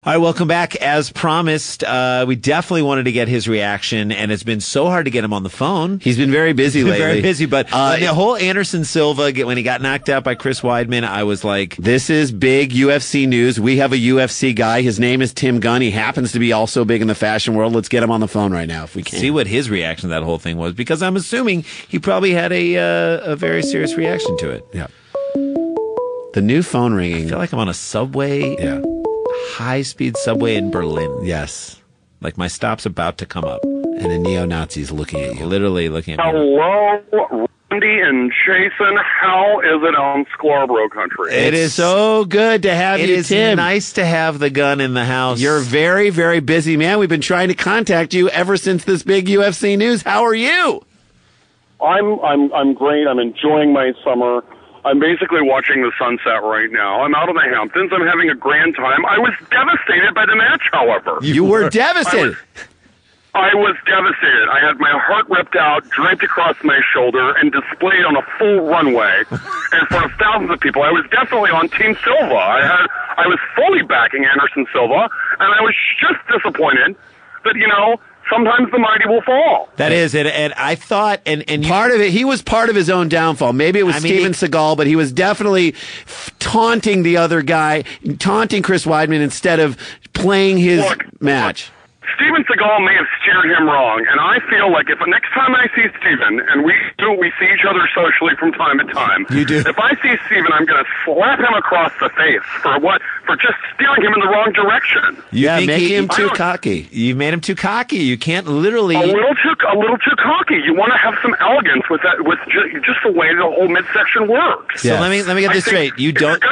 All right, welcome back. As promised, we definitely wanted to get his reaction, and it's been so hard to get him on the phone. He's been very busy lately. Very busy, but the whole Anderson Silva, when he got knocked out by Chris Weidman, I was like... This is big UFC news. We have a UFC guy. His name is Tim Gunn. He happens to be also big in the fashion world. Let's get him on the phone right now if we can. See what his reaction to that whole thing was, because I'm assuming he probably had a very serious reaction to it. Yeah. The new phone ringing. I feel like I'm on a subway. Yeah. High-speed subway in Berlin. Yes. Like my stop's about to come up. And a neo-Nazi's looking at you. Literally looking at me. Hello, Randy and Jason. How is it on Scarborough country? It is so good to have you, Tim. It is nice to have the Gun in the house. You're a very, very busy man. We've been trying to contact you ever since this big UFC news. How are you? I'm great. I'm enjoying my summer. I'm basically watching the sunset right now. I'm out in the Hamptons. I'm having a grand time. I was devastated by the match, however. You were devastated. I was devastated. I had my heart ripped out, draped across my shoulder, and displayed on a full runway in front of thousands of people. I was definitely on Team Silva. I was fully backing Anderson Silva, and I was just disappointed that, sometimes the mighty will fall. That is it, and I thought, and part of it, he was part of his own downfall. Maybe it was Steven Seagal, but he was definitely taunting the other guy, taunting Chris Weidman instead of playing his match. Steven Seagal may have steered him wrong, and I feel like if next time I see Steven, and we see each other socially from time to time. You do. If I see Steven, I'm going to slap him across the face for just steering him in the wrong direction. Make him too cocky. You made him too cocky. You can't literally a little too cocky. You want to have some elegance with that, with just the way the whole midsection works. So let me get this straight. You don't.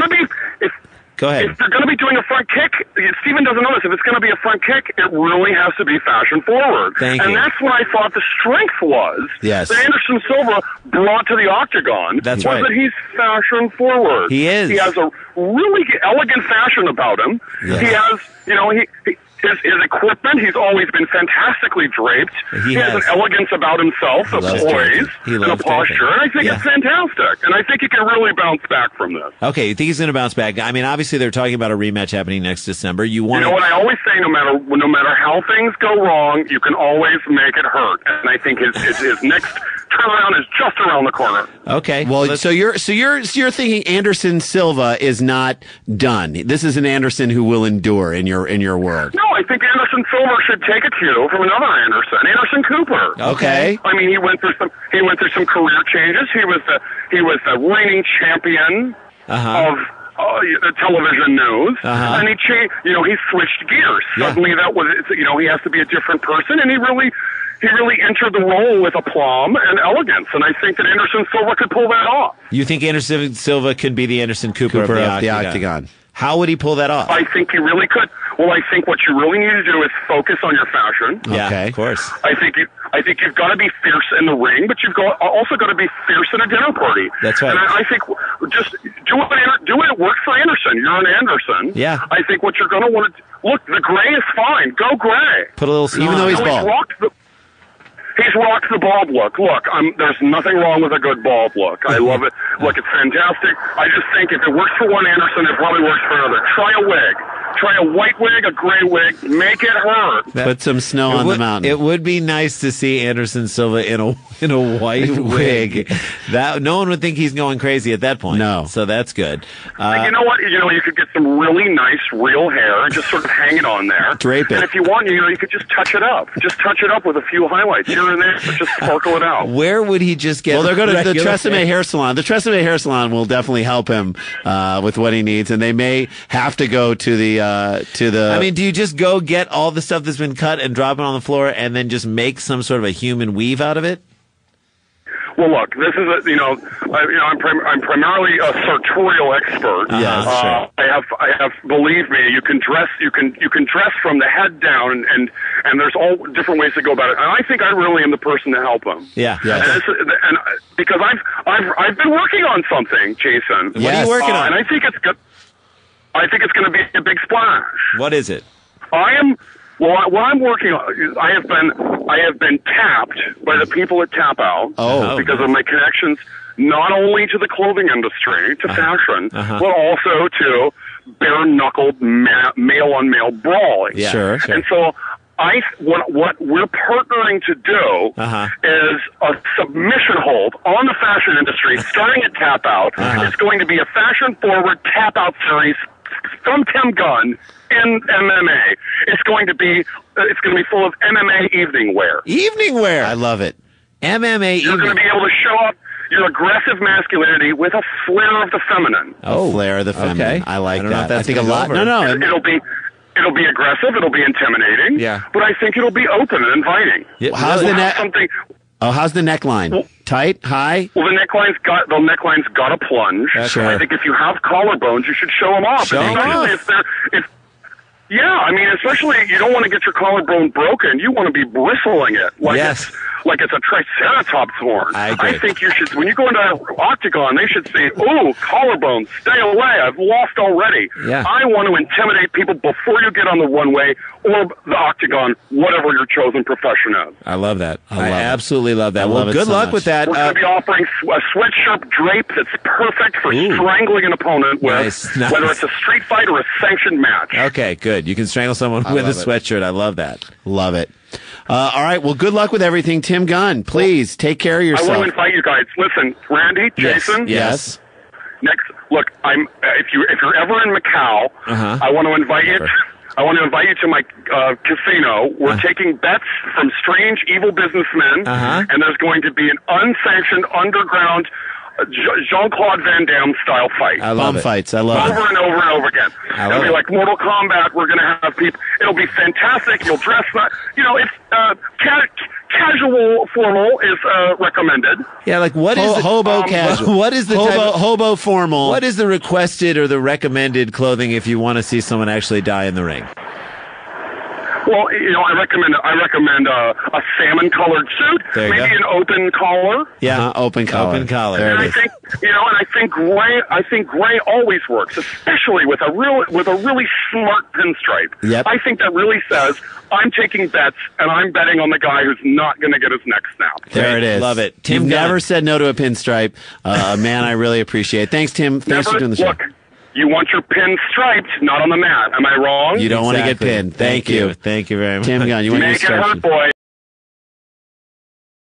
Go ahead. If they're going to be doing a front kick, Steven doesn't know this. If it's going to be a front kick, it really has to be fashion forward. And that's what I thought the strength was. Yes. That Anderson Silva brought to the octagon. That's right. That he's fashion forward. He is. He has a really elegant fashion about him. Yeah. He has, his equipment, he's always been fantastically draped. He has an elegance about himself, a poise, and a posture, and I think it's fantastic. And I think he can really bounce back from this. Okay, you think he's going to bounce back? I mean, obviously they're talking about a rematch happening next December. You know what I always say, no matter how things go wrong, you can always make it hurt. And I think his next turnaround is just around the corner. Okay. Well, so you're thinking Anderson Silva is not done. This is an Anderson who will endure in your world. No, I think Anderson Silva should take a cue from another Anderson Cooper. Okay. I mean, he went through some career changes. He was the reigning champion of television news, and he switched gears. Suddenly, he has to be a different person, and he really entered the role with aplomb and elegance, and I think that Anderson Silva could pull that off. You think Anderson Silva could be the Anderson Cooper of the Octagon? How would he pull that off? I think he really could. Well, I think what you really need to do is focus on your fashion. Yeah, of course. I think you've got to be fierce in the ring, but you've also got to be fierce at a dinner party. That's right. And I think just do it works for Anderson. You're an Anderson. Yeah. I think what you're going to want to look, the gray is fine. Go gray. Put a little smile. Even though he's bald. He's rocked the bald look. Look, there's nothing wrong with a good bald look. I love it. Look, it's fantastic. I just think if it works for one Anderson, it probably works for another. Try a wig. Try a white wig, a gray wig. Make it hurt. Put some snow on the mountain. It would be nice to see Anderson Silva in a white wig. That no one would think he's going crazy at that point. No, so that's good. You know what? You could get some really nice real hair and just sort of hang it on there. Drape it. And if you want, you could just touch it up. Just touch it up with a few highlights here and there. Just sparkle it out. Where would he just get? Well, they're going to the Tresemme hair salon. The Tresemme hair salon will definitely help him with what he needs, and they may have to go to the. I mean, do you just go get all the stuff that's been cut and drop it on the floor, and then just make some sort of a human weave out of it? Well, look, this is I'm primarily a sartorial expert. Yeah, sure. I have. Believe me, you can dress from the head down, and there's all different ways to go about it. And I think I really am the person to help him. Yeah. And because I've been working on something, Jason. What are you working on? And I think it's good. I think it's going to be a big splash. What is it? What I'm working on, I have been tapped by the people at Tap Out because of my connections not only to the clothing industry, to fashion, but also to bare-knuckled male-on-male brawling. Yeah, sure. And so what we're partnering to do is a submission hold on the fashion industry, starting at Tap Out. It's going to be a fashion-forward Tap Out series from Tim Gunn in MMA. It's going to be full of MMA evening wear. Evening wear. I love it. MMA. You're going to be able to show up your aggressive masculinity with a flair of the feminine. Oh, flair of the feminine. Okay. I like I that. I think a lot. over. No. It'll be aggressive. It'll be intimidating. Yeah. But I think it'll be open and inviting. Yeah, how's the neck? Something. Oh, how's the neckline? Tight, high? Well, the neckline's got a plunge. Sure. I think if you have collarbones, you should show them off. Show 'em Especially yeah, I mean, especially you don't want to get your collarbone broken. You want to be bristling it like it's a triceratops horn. I agree. I think you should, when you go into an octagon, they should say, "Ooh, collarbone, stay away. I've lost already." Yeah. I want to intimidate people before you get on the one-way or the octagon, whatever your chosen profession is. I love that. I love it. absolutely love that. I Well, love it good so luck much. with that. We're going to be offering a sweatshirt drape that's perfect for strangling an opponent with, Nice. whether it's a street fight or a sanctioned match. Okay, good. You can strangle someone with a love it. sweatshirt. I love that. Love it. All right. Well, good luck with everything. Tim Gunn, please take care of I yourself. want to invite you guys. Listen, Randy, Jason. Yes. Next, look, if you're ever in Macau, I want to invite you. I want to invite you to my casino. We're taking bets from strange, evil businessmen, and there's going to be an unsanctioned underground Jean-Claude Van Damme style fight. I love Bum it. fights. I love Over it. and over and over again. It'll be like Mortal Kombat. We're going to have people. It'll be fantastic. You'll dress, it's casual formal is recommended. Yeah, like what is hobo casual? What is the type of, hobo formal? what is the requested or the recommended clothing if you want to see someone actually die in the ring? Well, I recommend a salmon-colored suit, There you maybe go. an open collar. Yeah, open collar. Open collar. There And it I is. think, I think gray always works, especially with a really smart pinstripe. Yep. I think that really says I'm taking bets and I'm betting on the guy who's not going to get his neck snapped. There it is. Love it. Tim Tim Gunn. never said no to a pinstripe. Man, I really appreciate it. Thanks, Tim. Thanks for doing the show. Look, you want your pin striped, not on the mat. Am I wrong? You don't want to get Exactly. pinned. Thank you. Thank you very much. Tim Gunn, you want to Make it start? hurt, boy.